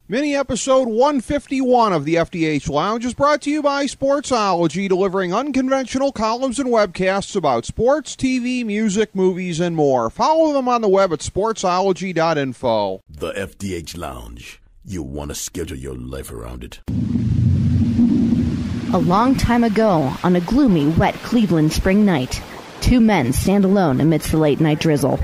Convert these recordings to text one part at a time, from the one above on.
Mini episode 151 of the FDH Lounge is brought to you by Sportsology, delivering unconventional columns and webcasts about sports, TV, music, movies, and more. Follow them on the web at sportsology.info. The FDH Lounge. You want to schedule your life around it. A long time ago, on a gloomy, wet Cleveland spring night, two men stand alone amidst the late-night drizzle.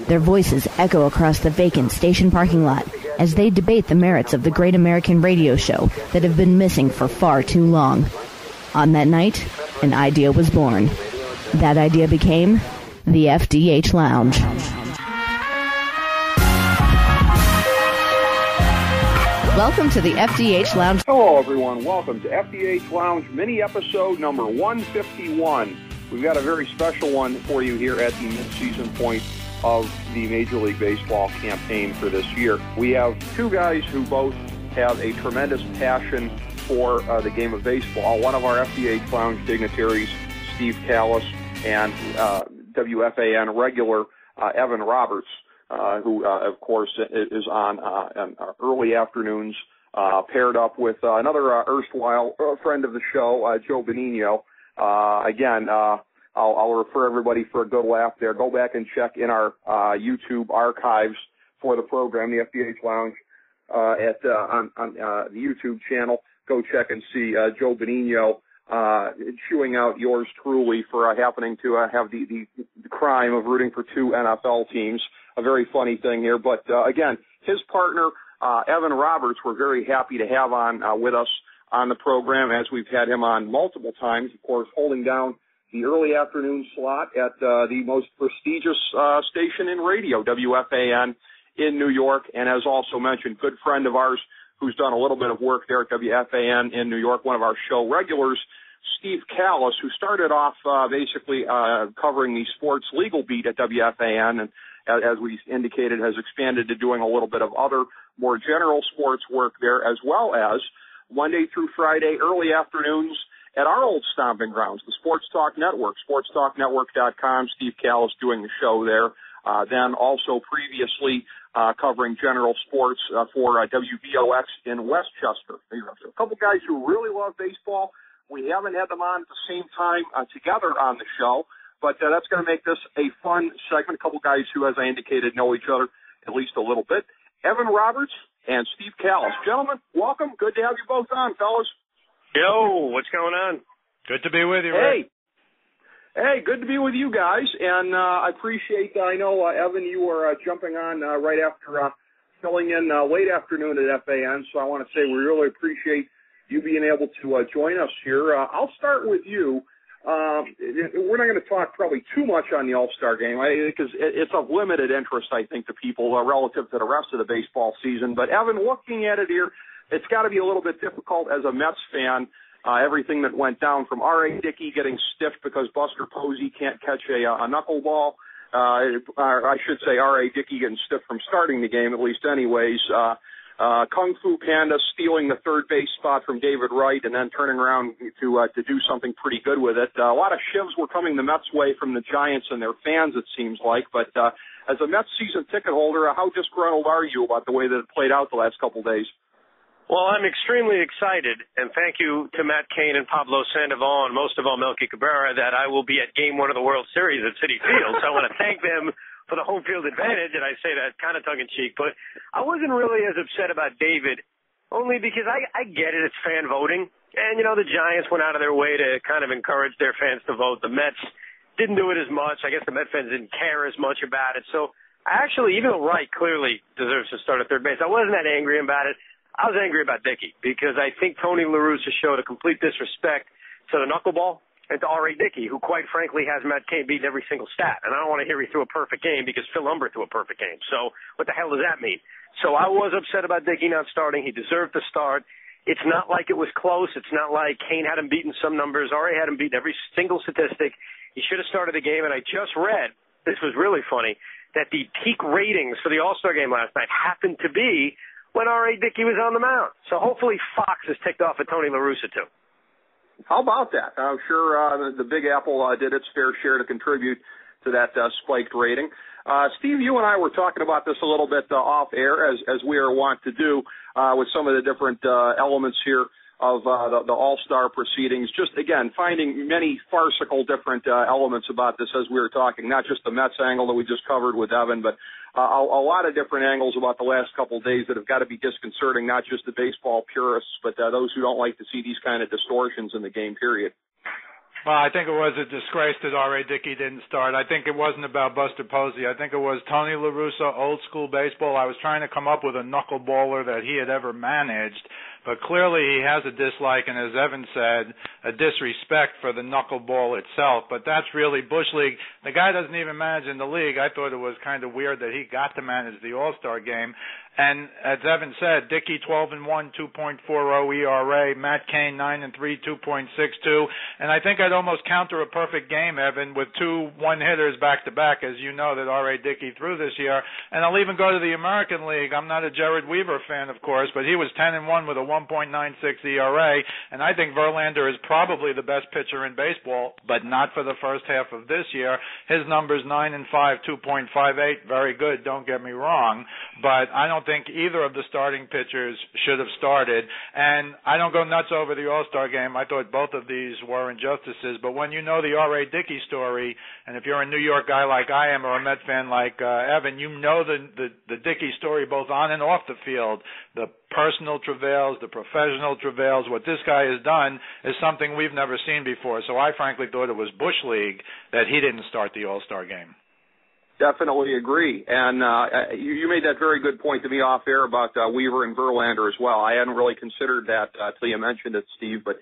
Their voices echo across the vacant station parking lot as they debate the merits of the great American radio show that have been missing for far too long. On that night, an idea was born. That idea became the FDH Lounge. Welcome to the FDH Lounge. Hello, everyone. Welcome to FDH Lounge mini episode number 151. We've got a very special one for you here at the midseason point of the Major League Baseball campaign for this year. We have two guys who both have a tremendous passion for the game of baseball. One of our FDH Lounge dignitaries, Steve Kallas, and WFAN regular Evan Roberts, who, of course, is on early afternoons, paired up with another erstwhile friend of the show, Joe Benigno. Again, I'll refer everybody for a good laugh there. Go back and check in our YouTube archives for the program, the FDH Lounge, on the YouTube channel. Go check and see Joe Benigno chewing out yours truly for happening to have the crime of rooting for two NFL teams. A very funny thing here. But, again, his partner, Evan Roberts, we're very happy to have on with us on the program, as we've had him on multiple times, of course, holding down the early afternoon slot at the most prestigious station in radio, WFAN in New York, and as also mentioned, good friend of ours who's done a little bit of work there at WFAN in New York, one of our show regulars, Steve Kallas, who started off basically covering the sports legal beat at WFAN, and as we indicated, has expanded to doing a little bit of other more general sports work there, as well as Monday through Friday, early afternoons at our old stomping grounds, the Sports Talk Network, sportstalknetwork.com. Steve Kallas doing the show there. Then also previously covering general sports for WBOX in Westchester. A couple guys who really love baseball. We haven't had them on at the same time together on the show, but that's going to make this a fun segment. A couple guys who, as I indicated, know each other at least a little bit. Evan Roberts and Steve Kallas. Gentlemen, welcome. Good to have you both on, fellas. Yo, what's going on? Good to be with you, Rick. Hey, good to be with you guys, and I appreciate, I know, Evan, you were jumping on right after filling in late afternoon at FAN, so I want to say we really appreciate you being able to join us here. I'll start with you. We're not going to talk probably too much on the AllStar Game, because it's of limited interest, I think, to people relative to the rest of the baseball season. But, Evan, looking at it here, it's got to be a little bit difficult as a Mets fan, everything that went down from R.A. Dickey getting stiffed because Buster Posey can't catch a knuckleball. I should say R.A. Dickey getting stiffed from starting the game, at least anyways. Kung Fu Panda stealing the third base spot from David Wright and then turning around to do something pretty good with it. A lot of shivs were coming the Mets' way from the Giants and their fans, it seems like. But as a Mets season ticket holder, how disgruntled are you about the way that it played out the last couple days? Well, I'm extremely excited, and thank you to Matt Cain and Pablo Sandoval, and most of all Melky Cabrera, that I will be at Game 1 of the World Series at Citi Field. So I want to thank them for the home field advantage, and I say that kind of tongue-in-cheek. But I wasn't really as upset about David, only because I get it. It's fan voting. And, you know, the Giants went out of their way to kind of encourage their fans to vote. The Mets didn't do it as much. I guess the Mets fans didn't care as much about it. So I actually, even though Wright clearly deserves to start at third base, I wasn't that angry about it. I was angry about Dickey because I think Tony La Russa showed a complete disrespect to the knuckleball and to R.A. Dickey, who quite frankly has Matt Cain beaten every single stat. And I don't want to hear he threw a perfect game because Phil Humber threw a perfect game. So what the hell does that mean? So I was upset about Dickey not starting. He deserved to start. It's not like it was close. It's not like Cain had him beaten some numbers. R.A. had him beaten every single statistic. He should have started the game. And I just read, this was really funny, that the peak ratings for the All-Star Game last night happened to be when R.A. Dickey was on the mound. So hopefully Fox has ticked off at Tony La Russa, too. How about that? I'm sure the Big Apple did its fair share to contribute to that spiked rating. Steve, you and I were talking about this a little bit off air, as we are wont to do. with some of the different elements here of the All-Star proceedings. Just, again, finding many farcical different elements about this as we were talking, not just the Mets angle that we just covered with Evan, but a lot of different angles about the last couple of days that have got to be disconcerting, not just the baseball purists, but those who don't like to see these kind of distortions in the game, period. Well, I think it was a disgrace that R.A. Dickey didn't start. I think it wasn't about Buster Posey. I think it was Tony La Russa, old school baseball. I was trying to come up with a knuckleballer that he had ever managed, but clearly he has a dislike and, as Evan said, a disrespect for the knuckleball itself. But that's really Bush League. The guy doesn't even manage in the league. I thought it was kind of weird that he got to manage the All-Star game. And as Evan said, Dickey 12-1, 2.40 ERA, Matt Cain 9-3, 2.62, and I think I'd almost counter a perfect game, Evan, with 2 one-hitters back-to-back, as you know, that R.A. Dickey threw this year. And I'll even go to the American League. I'm not a Jared Weaver fan, of course, but he was 10-1 with a 1.96 ERA, and I think Verlander is probably the best pitcher in baseball, but not for the first half of this year. His numbers 9-5, 2.58, very good, don't get me wrong, but I don't think either of the starting pitchers should have started. And I don't go nuts over the All-Star game. I thought both of these were injustices. But when you know the R.A. Dickey story, and if you're a New York guy like I am or a Met fan like Evan, you know the Dickey story both on and off the field, the personal travails, the professional travails. What this guy has done is something we've never seen before. So I frankly thought it was Bush League that he didn't start the All-Star game. Definitely agree. And you made that very good point to me off air about Weaver and Verlander as well. I hadn't really considered that till you mentioned it, Steve, but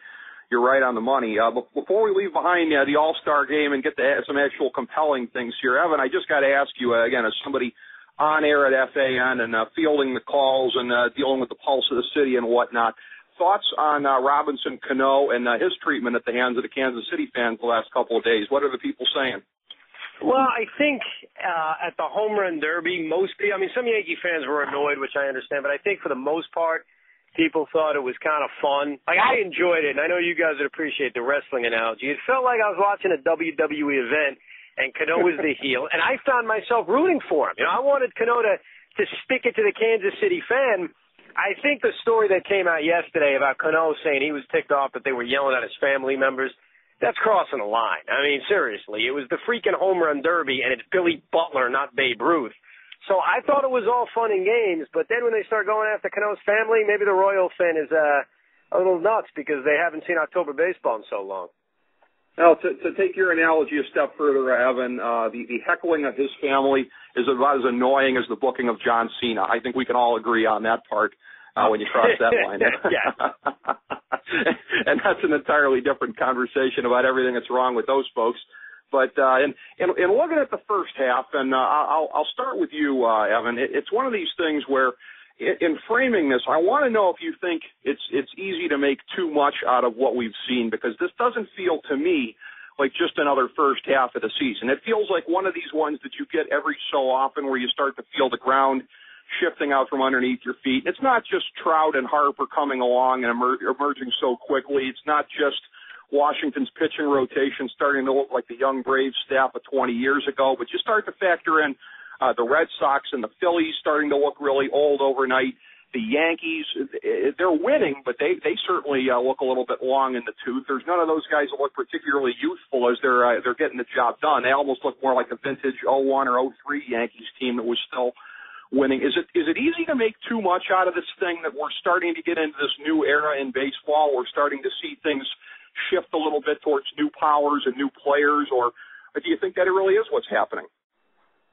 you're right on the money. Before we leave behind the All-Star game and get to some actual compelling things here, Evan, I just got to ask you, again, as somebody on air at FAN and fielding the calls and dealing with the pulse of the city and whatnot, thoughts on Robinson Cano and his treatment at the hands of the Kansas City fans the last couple of days? What are the people saying? Well, I think at the home run derby, some Yankee fans were annoyed, which I understand, but I think for the most part, people thought it was kind of fun. Like, I enjoyed it, and I know you guys would appreciate the wrestling analogy. It felt like I was watching a WWE event, and Cano was the heel, and I found myself rooting for him. You know, I wanted Cano to stick it to the Kansas City fan. I think the story that came out yesterday about Cano saying he was ticked off that they were yelling at his family members, that's crossing the line. I mean, seriously, it was the freaking home run derby, and it's Billy Butler, not Babe Ruth. So I thought it was all fun and games, but then when they start going after Cano's family, maybe the Royals fan is a little nuts because they haven't seen October baseball in so long. Now, to take your analogy a step further, Evan, the heckling of his family is about as annoying as the booking of John Cena. I think we can all agree on that part. When you cross that line. And that's an entirely different conversation about everything that's wrong with those folks. But in looking at the first half, and I'll start with you, Evan, it's one of these things where in framing this, I want to know if you think it's easy to make too much out of what we've seen, because this doesn't feel to me like just another first half of the season. It feels like one of these ones that you get every so often where you start to feel the ground shifting out from underneath your feet. It's not just Trout and Harper coming along and emerging so quickly. It's not just Washington's pitching rotation starting to look like the young Braves staff of 20 years ago, but you start to factor in the Red Sox and the Phillies starting to look really old overnight. The Yankees, they're winning, but they certainly look a little bit long in the tooth. There's none of those guys that look particularly youthful as they're getting the job done. They almost look more like a vintage 01 or 03 Yankees team that was still winning. Is it easy to make too much out of this thing that we're starting to get into this new era in baseball? We're starting to see things shift a little bit towards new powers and new players, or do you think that it really is what's happening?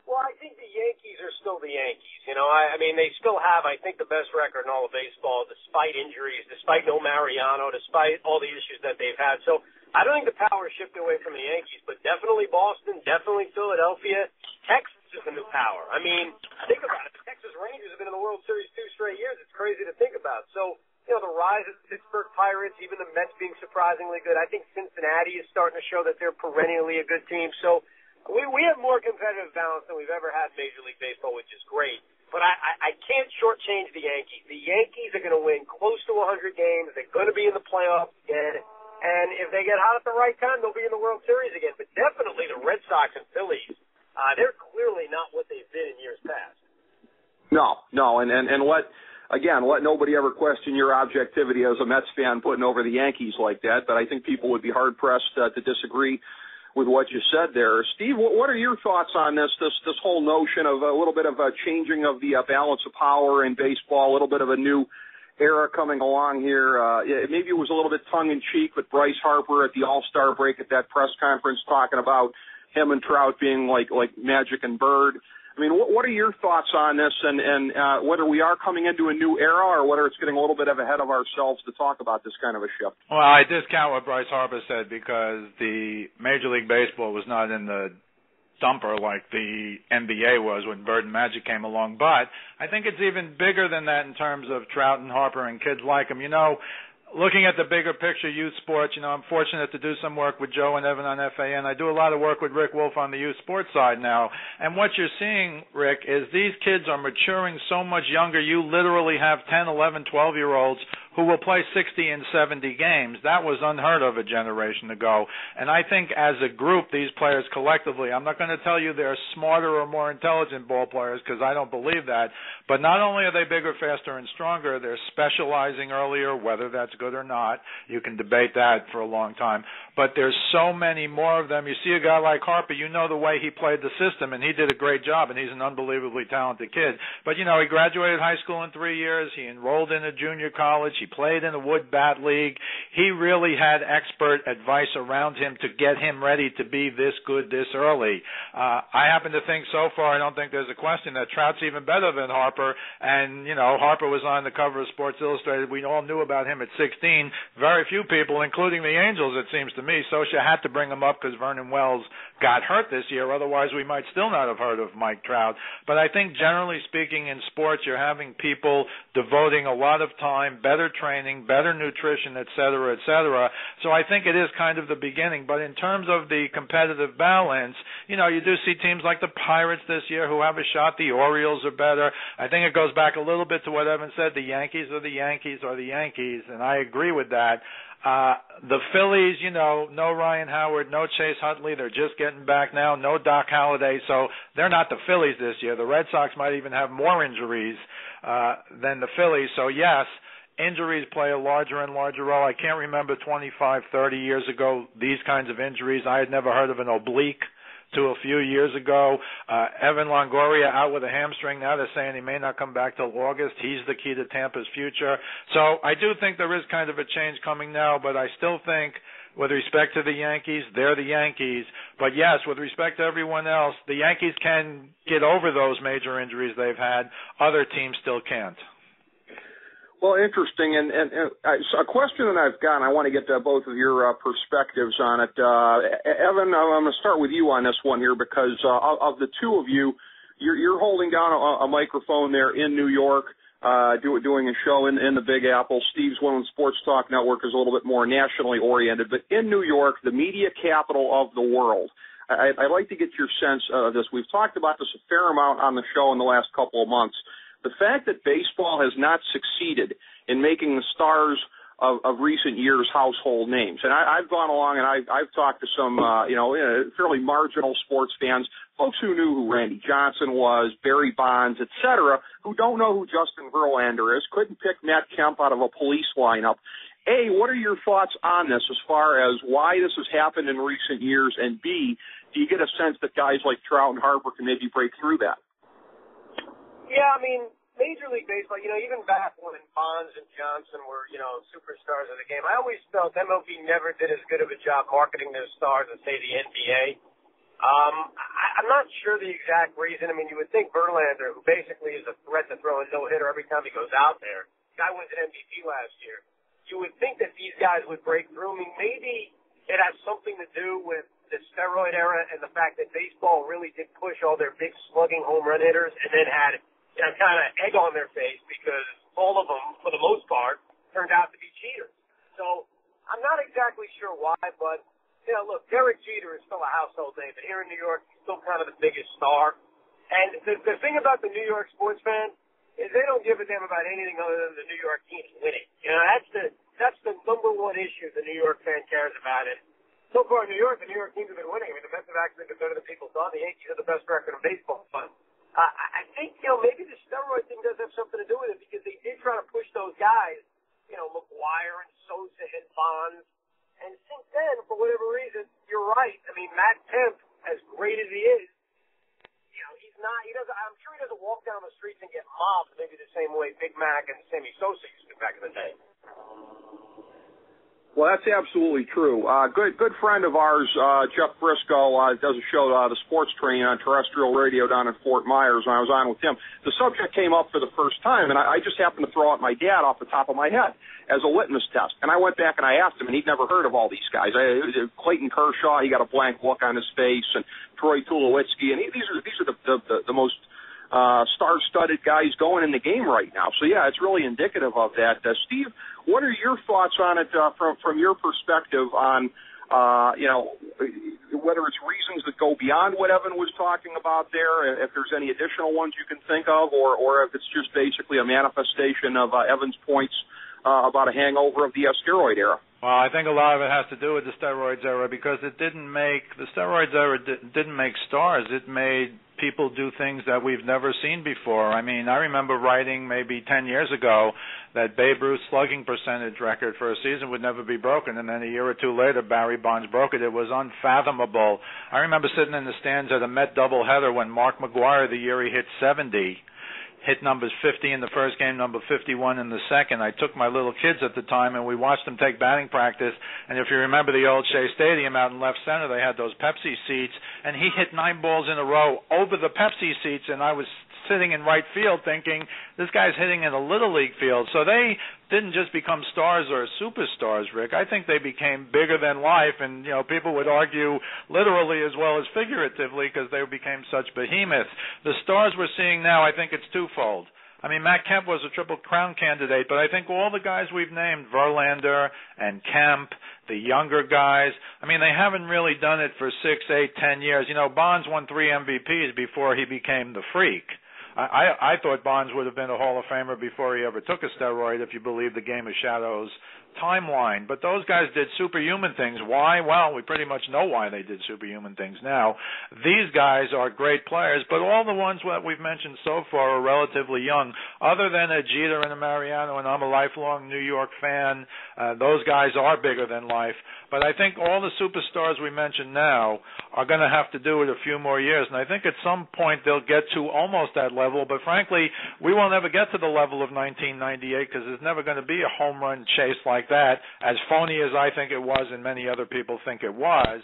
Well, I think the Yankees are still the Yankees. You know, I mean, they still have, I think, the best record in all of baseball, despite injuries, despite no Mariano, despite all the issues that they've had. So I don't think the power shifted away from the Yankees, but definitely Boston, definitely Philadelphia. Texas is the new power. I mean, think about it. The Texas Rangers have been in the World Series 2 straight years. It's crazy to think about. So, you know, the rise of the Pittsburgh Pirates, even the Mets being surprisingly good. I think Cincinnati is starting to show that they're perennially a good team. So we have more competitive balance than we've ever had in Major League Baseball, which is great. But I can't shortchange the Yankees. The Yankees are going to win close to 100 games. They're going to be in the playoffs again. And if they get hot at the right time, they'll be in the World Series again. But definitely the Red Sox and Phillies, they're clearly not what they've been in years past. No. And what again, let nobody ever question your objectivity as a Mets fan putting over the Yankees like that, but I think people would be hard-pressed to disagree with what you said there. Steve, what are your thoughts on this whole notion of a little bit of a changing of the balance of power in baseball, a little bit of a new era coming along here? Maybe it was a little bit tongue-in-cheek with Bryce Harper at the All-Star break at that press conference talking about him and Trout being like Magic and Bird. I mean, what are your thoughts on this, and whether we are coming into a new era or whether it's getting a little bit ahead of ourselves to talk about this kind of a shift? Well, I discount what Bryce Harper said because the Major League Baseball was not in the dumper like the NBA was when Bird and Magic came along. But I think it's even bigger than that in terms of Trout and Harper and kids like him. You know, looking at the bigger picture, youth sports, you know, I'm fortunate to do some work with Joe and Evan on FAN. I do a lot of work with Rick Wolf on the youth sports side now. And what you're seeing, Rick, is these kids are maturing so much younger. You literally have 10, 11, 12-year-olds who will play 60 and 70 games. That was unheard of a generation ago. And I think as a group, these players collectively, I'm not going to tell you they're smarter or more intelligent ball players because I don't believe that, but not only are they bigger, faster, and stronger, they're specializing earlier, whether that's good or not. You can debate that for a long time. But there's so many more of them. You see a guy like Harper, you know the way he played the system, and he did a great job, and he's an unbelievably talented kid. But, you know, he graduated high school in 3 years. He enrolled in a junior college. He played in a wood bat league. He really had expert advice around him to get him ready to be this good this early. I happen to think so far, I don't think there's a question that Trout's even better than Harper. And, you know, Harper was on the cover of Sports Illustrated. We all knew about him at 16. Very few people, including the Angels, it seems to me. Scioscia had to bring him up because Vernon Wells got hurt this year. Otherwise, we might still not have heard of Mike Trout. But I think generally speaking in sports, you're having people devoting a lot of time, better training, better nutrition, et cetera, et cetera. So I think it is kind of the beginning. But in terms of the competitive balance, you know, you do see teams like the Pirates this year who have a shot. The Orioles are better. I think it goes back a little bit to what Evan said. The Yankees are the Yankees are the Yankees, and I agree with that. The Phillies, you know, no Ryan Howard, no Chase Utley. They're just getting back now. No Doc Halladay. So they're not the Phillies this year. The Red Sox might even have more injuries than the Phillies. So, yes, injuries play a larger and larger role. I can't remember 25, 30 years ago these kinds of injuries. I had never heard of an oblique to a few years ago. Evan Longoria out with a hamstring. Now they're saying he may not come back till August. He's the key to Tampa's future. So I do think there is kind of a change coming now, but I still think with respect to the Yankees, they're the Yankees. But, yes, with respect to everyone else, the Yankees can get over those major injuries they've had. Other teams still can't. Well, interesting, and so a question that I've got, and I want to get both of your perspectives on it. Evan, I'm going to start with you on this one here because of the two of you, you're holding down a microphone there in New York, doing a show in the Big Apple. Steve's Women's Sports Talk Network is a little bit more nationally oriented, but in New York, the media capital of the world. I'd like to get your sense of this. We've talked about this a fair amount on the show in the last couple of months. The fact that baseball has not succeeded in making the stars of recent years household names. And I've gone along and I've talked to some, fairly marginal sports fans, folks who knew who Randy Johnson was, Barry Bonds, et cetera, who don't know who Justin Verlander is, couldn't pick Matt Kemp out of a police lineup. A, what are your thoughts on this as far as why this has happened in recent years? And B, do you get a sense that guys like Trout and Harper can maybe break through that? Yeah, I mean, Major League Baseball, even back when Bonds and Johnson were, superstars of the game, I always felt MLB never did as good of a job marketing their stars as, say, the NBA. I'm not sure the exact reason. I mean, you would think Verlander, who basically is a threat to throw a no-hitter every time he goes out there, the guy wins an MVP last year, you would think that these guys would break through. I mean, maybe it has something to do with the steroid era and the fact that baseball really did push all their big slugging home run hitters and then had kind of egg on their face because all of them, for the most part, turned out to be cheaters. So I'm not exactly sure why, but, look, Derek Jeter is still a household name, but here in New York, he's still kind of the biggest star. And the thing about the New York sports fan is they don't give a damn about anything other than the New York team's winning. That's the number one issue the New York fan cares about. And so far in New York, the New York teams have been winning. I mean, the Mets have actually been better than people thought. The Yankees have the best record in baseball. But I think, maybe the steroid thing does have something to do with it because they did try to push those guys, McGuire and Sosa and Bonds. And since then, for whatever reason, you're right. I mean, Matt Kemp, as great as he is, I'm sure he doesn't walk down the streets and get mobbed maybe the same way Big Mac and Sammy Sosa used to back in the day. Well, that's absolutely true. Good friend of ours, Jeff Briscoe, does a show, The Sports Train, on terrestrial radio down in Fort Myers, and I was on with him. The subject came up for the first time, and I just happened to throw out my dad off the top of my head as a litmus test. And I went back and I asked him, and he'd never heard of all these guys. Clayton Kershaw, he got a blank look on his face, and Troy Tulowitzki, and these are the most star-studded guys going in the game right now. So, yeah, it's really indicative of that. Steve, what are your thoughts on it from your perspective on, whether it's reasons that go beyond what Evan was talking about there, if there's any additional ones you can think of, or if it's just basically a manifestation of Evan's points about a hangover of the steroid era? Well, I think a lot of it has to do with the steroids era because the steroids era didn't make stars. It made people do things that we've never seen before. I mean, I remember writing maybe 10 years ago that Babe Ruth's slugging percentage record for a season would never be broken, and then a year or two later, Barry Bonds broke it. It was unfathomable. I remember sitting in the stands at a Met doubleheader when Mark McGuire, the year he hit 70, hit numbers 50 in the first game, number 51 in the second. I took my little kids at the time, and we watched them take batting practice. And if you remember the old Shea Stadium out in left center, they had those Pepsi seats, and he hit 9 balls in a row over the Pepsi seats, and I was sitting in right field thinking, this guy's hitting in a Little League field. So they didn't just become stars or superstars, Rick. I think they became bigger than life, and, people would argue literally as well as figuratively because they became such behemoths. The stars we're seeing now, I think it's twofold. I mean, Matt Kemp was a Triple Crown candidate, but I think all the guys we've named, Verlander and Kemp, the younger guys, I mean, they haven't really done it for 6, 8, 10 years. Bonds won 3 MVPs before he became the freak. I thought Bonds would have been a Hall of Famer before he ever took a steroid, if you believe the Game of Shadows timeline. But those guys did superhuman things. Why? Well, we pretty much know why they did superhuman things now. These guys are great players, but all the ones that we've mentioned so far are relatively young. Other than a Jeter and a Mariano, and I'm a lifelong New York fan, those guys are bigger than life. But I think all the superstars we mentioned now are going to have to do it a few more years. And I think at some point they'll get to almost that level. But frankly, we won't ever get to the level of 1998 because there's never going to be a home run chase like that, as phony as I think it was and many other people think it was.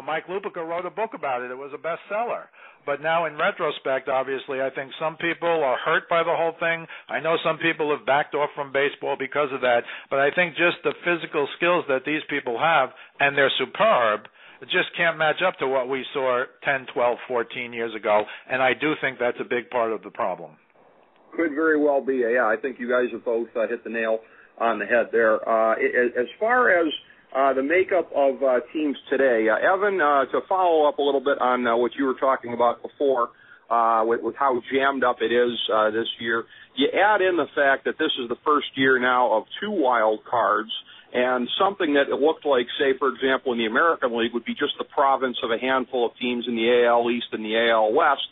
Mike Lupica wrote a book about it. It was a bestseller. But now in retrospect, obviously, I think some people are hurt by the whole thing. I know some people have backed off from baseball because of that. But I think just the physical skills that these people have, and they're superb, just can't match up to what we saw 10, 12, 14 years ago. And I do think that's a big part of the problem. Could very well be. Yeah, I think you guys have both hit the nail on the head there. As far as the makeup of teams today, Evan, to follow up a little bit on what you were talking about before with how jammed up it is this year, you add in the fact that this is the first year now of 2 wild cards, and something that it looked like, say, for example, in the American League would be just the province of a handful of teams in the AL East and the AL West.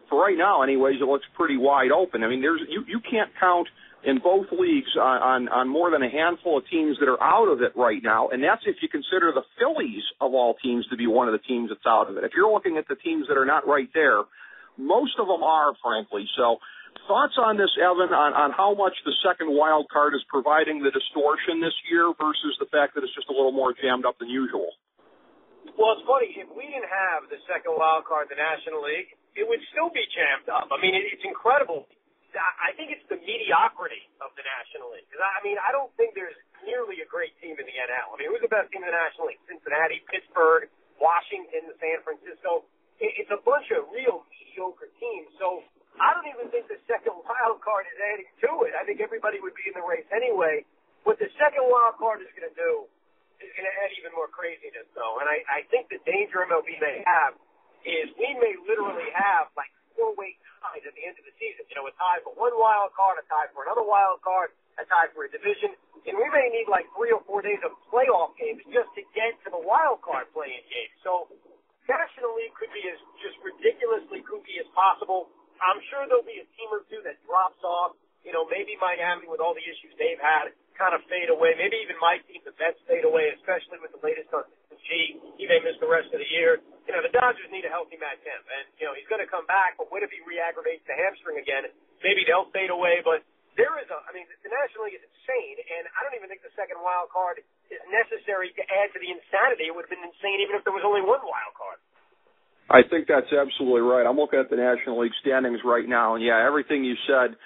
For right now, anyways, it looks pretty wide open. I mean, you can't count in both leagues on more than a handful of teams that are out of it right now, and that's if you consider the Phillies, of all teams, to be one of the teams that's out of it. If you're looking at the teams that are not right there, most of them are, frankly. So thoughts on this, Evan, on how much the second wild card is providing the distortion this year versus the fact that it's just a little more jammed up than usual? Well, it's funny. If we didn't have the second wild card in the National League, it would still be jammed up. I mean, it's incredible. I think it's the mediocrity of the National League. Because, I don't think there's nearly a great team in the NL. I mean, who's the best team in the National League? Cincinnati, Pittsburgh, Washington, San Francisco. It's a bunch of real mediocre teams. So I don't even think the second wild card is adding to it. I think everybody would be in the race anyway. What the second wild card is going to do is going to add even more craziness, though. And I think the danger MLB may have is we may literally have, 4-way ties at the end of the season. A tie for one wild card, a tie for another wild card, a tie for a division. And we may need 3 or 4 days of playoff games just to get to the wild card playing game. So National League could be as just ridiculously kooky as possible. I'm sure there'll be a team or two that drops off. You know, maybe Miami, with all the issues they've had, kind of fade away. Maybe even my team, the Mets, fade away, especially with the latest on G. He may miss the rest of the year. You know, the Dodgers need a healthy Matt Kemp, and, you know, he's going to come back, but what if he re-aggravates the hamstring again? Maybe they'll fade away, but there is the National League is insane, and I don't even think the second wild card is necessary to add to the insanity. It would have been insane even if there was only one wild card. I think that's absolutely right. I'm looking at the National League standings right now, and yeah, everything you said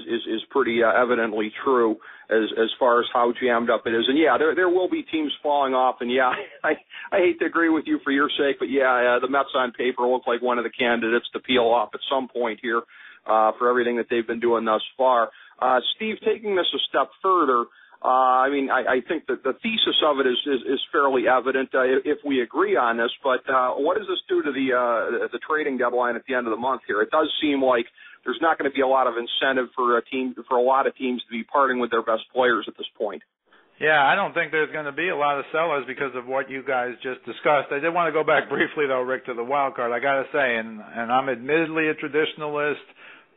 is pretty evidently true as far as how jammed up it is. And yeah, there will be teams falling off, and yeah, I hate to agree with you for your sake, but yeah, the Mets on paper look like one of the candidates to peel off at some point here for everything that they've been doing thus far. Steve, taking this a step further, I think that the thesis of it is fairly evident if we agree on this, but what does this do to the trading deadline at the end of the month here? It does seem like there's not going to be a lot of incentive for a lot of teams to be parting with their best players at this point. Yeah, I don't think there's going to be a lot of sellers because of what you guys just discussed. I did want to go back briefly, though, Rick, to the wild card. I got to say, and I'm admittedly a traditionalist.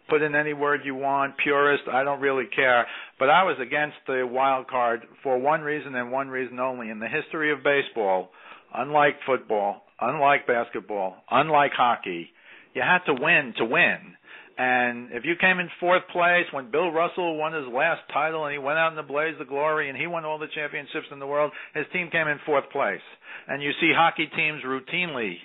Put in any word you want, purist, I don't really care. But I was against the wild card for one reason and one reason only. In the history of baseball, unlike football, unlike basketball, unlike hockey, you had to win to win. And if you came in fourth place when Bill Russell won his last title and he went out in the blaze of glory and he won all the championships in the world, his team came in fourth place. And you see hockey teams routinely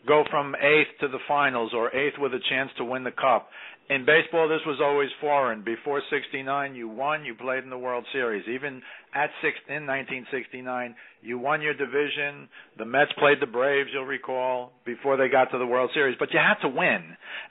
go from eighth to the finals or eighth with a chance to win the cup. In baseball, this was always foreign. Before 69, you won, you played in the World Series. Even in 1969, you won your division. The Mets played the Braves, you'll recall, before they got to the World Series. But you had to win.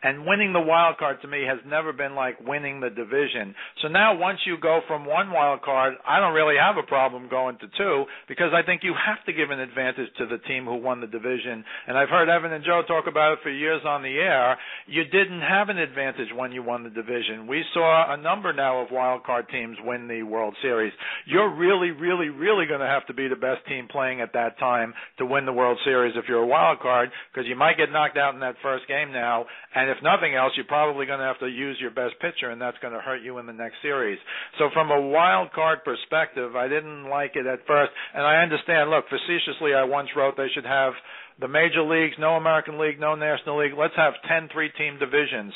And winning the wild card to me has never been like winning the division. So now once you go from one wild card, I don't really have a problem going to two because I think you have to give an advantage to the team who won the division. And I've heard Evan and Joe talk about it for years on the air. You didn't have an advantage when you won the division. We saw a number now of wild card teams win the World Series. You're really, really, really going to have to be the best team playing at that time to win the World Series if you're a wild card, because you might get knocked out in that first game now, and if nothing else, you're probably going to have to use your best pitcher, and that's going to hurt you in the next series. So from a wild card perspective, I didn't like it at first, and I understand, look, facetiously I once wrote they should have the major leagues, no American League, no National League, let's have 10 three-team divisions.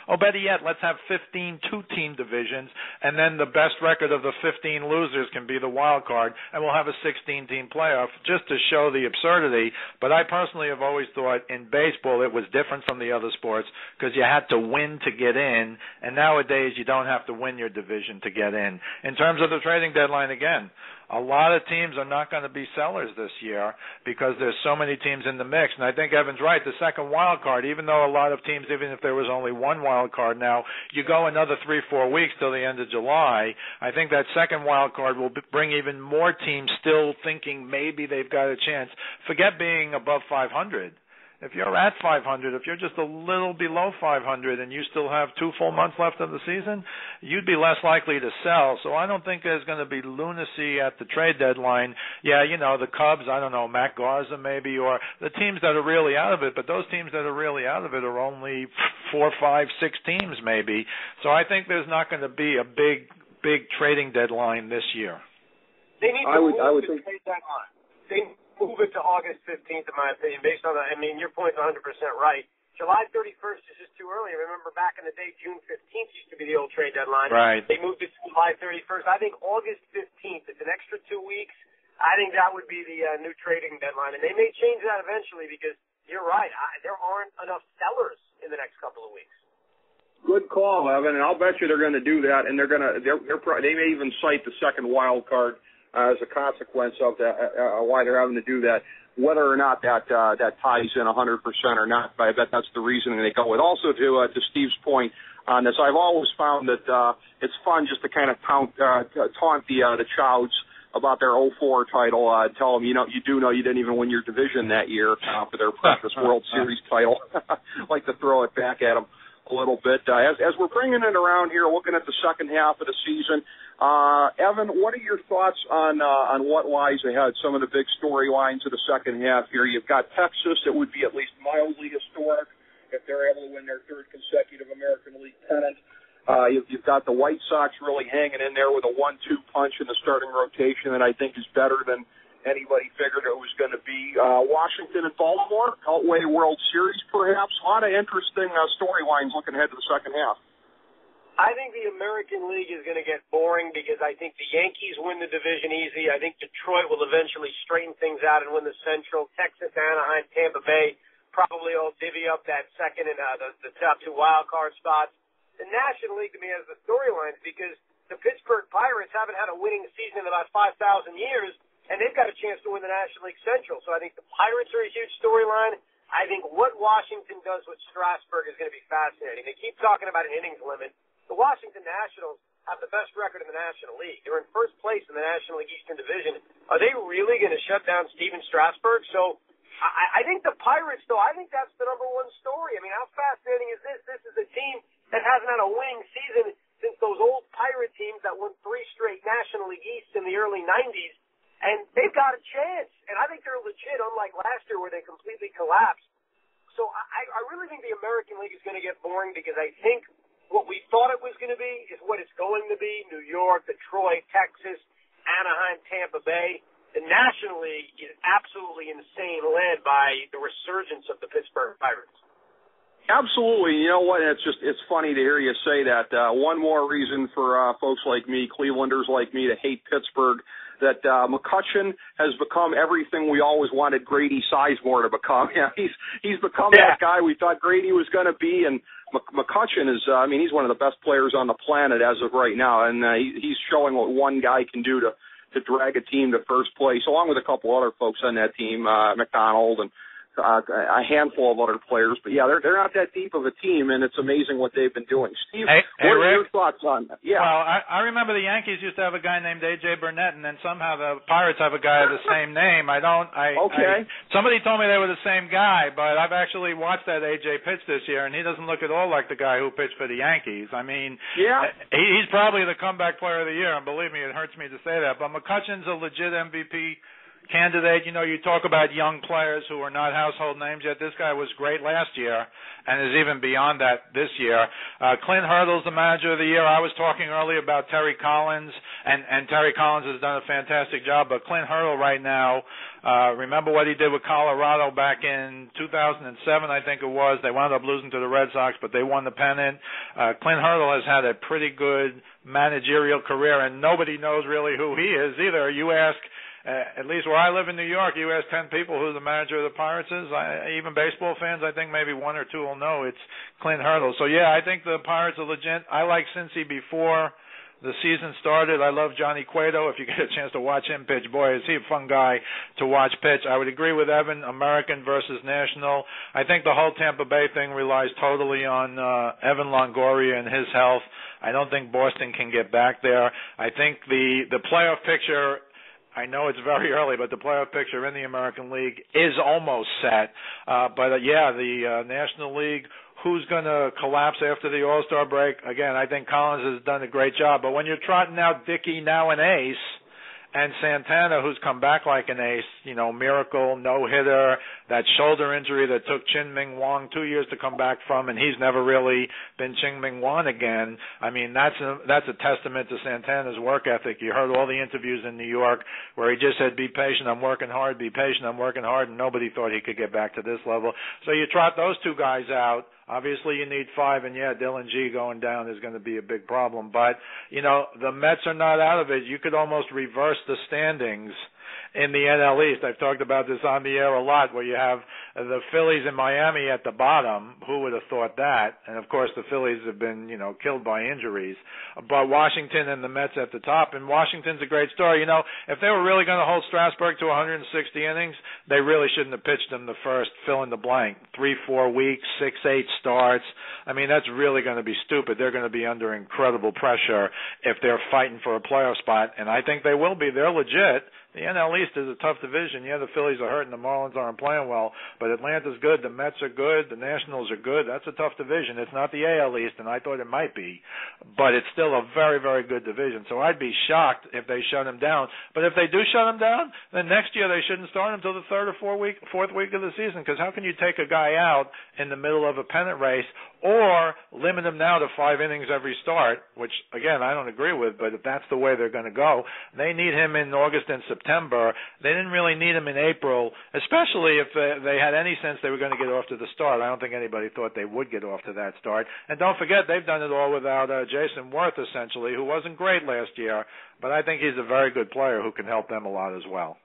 Oh, better yet, let's have 15 two-team divisions, and then the best record of the 15 losers can be the wild card, and we'll have a 16-team playoff just to show the absurdity. But I personally have always thought in baseball it was different from the other sports because you had to win to get in, and nowadays you don't have to win your division to get in. In terms of the trading deadline, again, a lot of teams are not going to be sellers this year because there's so many teams in the mix. And I think Evan's right. The second wild card, even though a lot of teams, even if there was only one wild card now, you go another 3-4 weeks till the end of July, I think that second wild card will bring even more teams still thinking maybe they've got a chance. Forget being above 500. If you're at 500, if you're just a little below 500 and you still have 2 full months left of the season, you'd be less likely to sell. So I don't think there's going to be lunacy at the trade deadline. Yeah, you know, the Cubs, I don't know, Matt Garza maybe, or the teams that are really out of it, but those teams that are really out of it are only 4, 5, 6 teams maybe. So I think there's not going to be a big trading deadline this year. They need to move the trade deadline. They move it to August 15th, in my opinion, based on that. I mean, your point's 100% right. July 31st is just too early. I remember back in the day, June 15th used to be the old trade deadline. Right. They moved it to July 31st. I think August 15th, it's an extra 2 weeks. I think that would be the new trading deadline. And they may change that eventually because you're right. There aren't enough sellers in the next couple of weeks. Good call, Evan, and I'll bet you they're going to do that, and they may even cite the second wild card as a consequence of that, why they're having to do that. Whether or not that ties in 100% or not, but I bet that's the reason they go with. Also, to Steve's point on this, I've always found that it's fun just to kind of taunt the Trouts about their 04 title. Tell them, you do know you didn't even win your division that year for their practice World Series title. Like to throw it back at them a little bit. As we're bringing it around here, looking at the second half of the season, Evan, what are your thoughts on what lies ahead, some of the big storylines of the second half here? You've got Texas that would be at least mildly historic, if they're able to win their third consecutive American League pennant. You've got the White Sox really hanging in there with a 1-2 punch in the starting rotation that I think is better than anybody figured it was going to be. Washington and Baltimore, Beltway World Series perhaps. A lot of interesting storylines looking ahead to the second half. I think the American League is going to get boring because I think the Yankees win the division easy. I think Detroit will eventually straighten things out and win the Central. Texas, Anaheim, Tampa Bay probably all divvy up that second and the top two wild card spots. The National League to me has the storylines because the Pittsburgh Pirates haven't had a winning season in about 5,000 years, and they've got a chance to win the National League Central. So I think the Pirates are a huge storyline. I think what Washington does with Strasburg is going to be fascinating. They keep talking about an innings limit. The Washington Nationals have the best record in the National League. They're in first place in the National League Eastern Division. Are they really going to shut down Steven Strasburg? So I think the Pirates, though, I think that's the number one story. I mean, how fascinating is this? This is a team that hasn't had a winning season since those old Pirate teams that won 3 straight National League East in the early 90s. And they've got a chance. And I think they're legit, unlike last year where they completely collapsed. So I really think the American League is going to get boring because I think what we thought it was going to be is what it's going to be. New York, Detroit, Texas, Anaheim, Tampa Bay. The National League is absolutely insane, led by the resurgence of the Pittsburgh Pirates. Absolutely. You know what? It's funny to hear you say that. One more reason for folks like me, Clevelanders like me, to hate Pittsburgh, that McCutchen has become everything we always wanted Grady Sizemore to become. He's become that guy we thought Grady was going to be, and McCutchen is, he's one of the best players on the planet as of right now, and he's showing what one guy can do to drag a team to first place, along with a couple other folks on that team, McDonald and a handful of other players. But, yeah, they're not that deep of a team, and it's amazing what they've been doing. Steve, what are your thoughts on that? Yeah. Well, I remember the Yankees used to have a guy named A.J. Burnett, and then somehow the Pirates have a guy of the same name. Somebody told me they were the same guy, but I've actually watched that A.J. pitch this year, and he doesn't look at all like the guy who pitched for the Yankees. I mean, he's probably the comeback player of the year, and believe me, it hurts me to say that. But McCutchen's a legit MVP candidate. You know, you talk about young players who are not household names yet. This guy was great last year and is even beyond that this year. Clint Hurdle's the manager of the year. I was talking earlier about Terry Collins, and Terry Collins has done a fantastic job, but Clint Hurdle right now, remember what he did with Colorado back in 2007, I think it was. They wound up losing to the Red Sox, but they won the pennant. Clint Hurdle has had a pretty good managerial career, and nobody knows really who he is either. You ask, at least where I live in New York, you ask 10 people who the manager of the Pirates is. Even baseball fans, I think maybe 1 or 2 will know it's Clint Hurdle. So, yeah, I think the Pirates are legit. I like Cincy before the season started. I love Johnny Cueto. If you get a chance to watch him pitch, boy, is he a fun guy to watch pitch. I would agree with Evan, American versus National. I think the whole Tampa Bay thing relies totally on Evan Longoria and his health. I don't think Boston can get back there. I think the playoff picture, I know it's very early, but the playoff picture in the American League is almost set. The National League, who's going to collapse after the All-Star break? Again, I think Collins has done a great job. But when you're trotting out Dickey, now an ace, and Santana, who's come back like an ace, miracle, no-hitter, that shoulder injury that took Ching-Ming Wang 2 years to come back from, and he's never really been Ching-Ming Wang again. I mean, that's a testament to Santana's work ethic. You heard all the interviews in New York where he just said, be patient, I'm working hard, be patient, I'm working hard, and nobody thought he could get back to this level. So you trot those two guys out. Obviously, you need 5, and Dylan G going down is going to be a big problem. But, the Mets are not out of it. You could almost reverse the standings in the NL East. I've talked about this on the air a lot, where you have the Phillies and Miami at the bottom. Who would have thought that? And, of course, the Phillies have been, killed by injuries. But Washington and the Mets at the top, and Washington's a great story. If they were really going to hold Strasburg to 160 innings, they really shouldn't have pitched them the first fill-in-the-blank 3-4 weeks, 6-8 starts. I mean, that's really going to be stupid. They're going to be under incredible pressure if they're fighting for a playoff spot, and I think they will be. They're legit. The NL East is a tough division. Yeah, the Phillies are hurting, the Marlins aren't playing well, but Atlanta's good, the Mets are good, the Nationals are good. That's a tough division. It's not the AL East, and I thought it might be, but it's still a very, very good division. So I'd be shocked if they shut him down. But if they do shut him down, then next year they shouldn't start him until the third or fourth week of the season, because how can you take a guy out in the middle of a pennant race or limit him now to 5 innings every start, which, again, I don't agree with, but if that's the way they're going to go, they need him in August and September. They didn't really need him in April, especially if they had any sense they were going to get off to the start. I don't think anybody thought they would get off to that start. And don't forget, they've done it all without Jason Worth, essentially, who wasn't great last year, but I think he's a very good player who can help them a lot as well.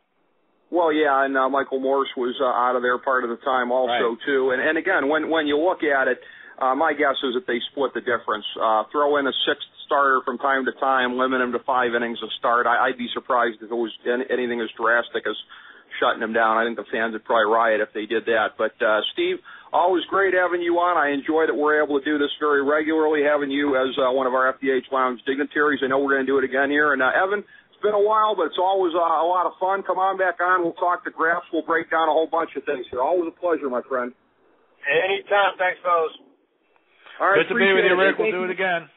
Well, yeah, and Michael Morse was out of there part of the time also, right, too. And again, when you look at it, my guess is that they split the difference. Throw in a sixth starter from time to time, limit him to 5 innings a start. I'd be surprised if it was anything as drastic as shutting him down. I think the fans would probably riot if they did that. But, Steve, always great having you on. I enjoy that we're able to do this very regularly, having you as one of our FDH Lounge dignitaries. I know we're going to do it again here. And, Evan, it's been a while, but it's always a lot of fun. Come on back on. We'll talk to Graphs. We'll break down a whole bunch of things here. Always a pleasure, my friend. Anytime. Thanks, fellas. All right, good to be with you, Rick. We'll do it again.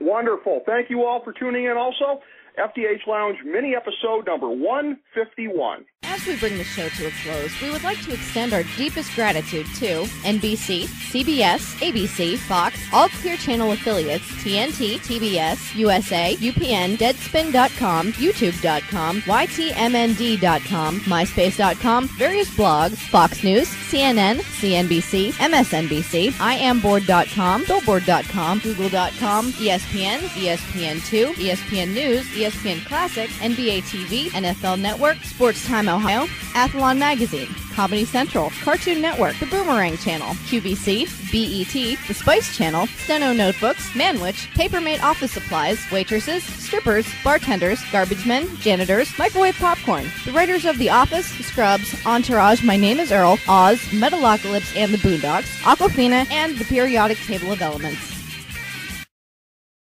Wonderful. Thank you all for tuning in also. FDH Lounge mini episode number 151. As we bring the show to a close, we would like to extend our deepest gratitude to NBC, CBS, ABC, Fox, all Clear Channel affiliates, TNT, TBS, USA, UPN, Deadspin.com, YouTube.com, YTMND.com, MySpace.com, various blogs, Fox News, CNN, CNBC, MSNBC, IamBoard.com, Billboard.com, Google.com, ESPN, ESPN2, ESPN News, ESPN Classic, NBA TV, NFL Network, Sports Time Ohio, Athlon Magazine, Comedy Central, Cartoon Network, The Boomerang Channel, QVC, BET, The Spice Channel, Steno Notebooks, Manwich, Papermate Office Supplies, Waitresses, Strippers, Bartenders, Garbage Men, Janitors, Microwave Popcorn, the writers of The Office, Scrubs, Entourage, My Name is Earl, Oz, Metalocalypse and the Boondocks, Aquafina, and The Periodic Table of Elements.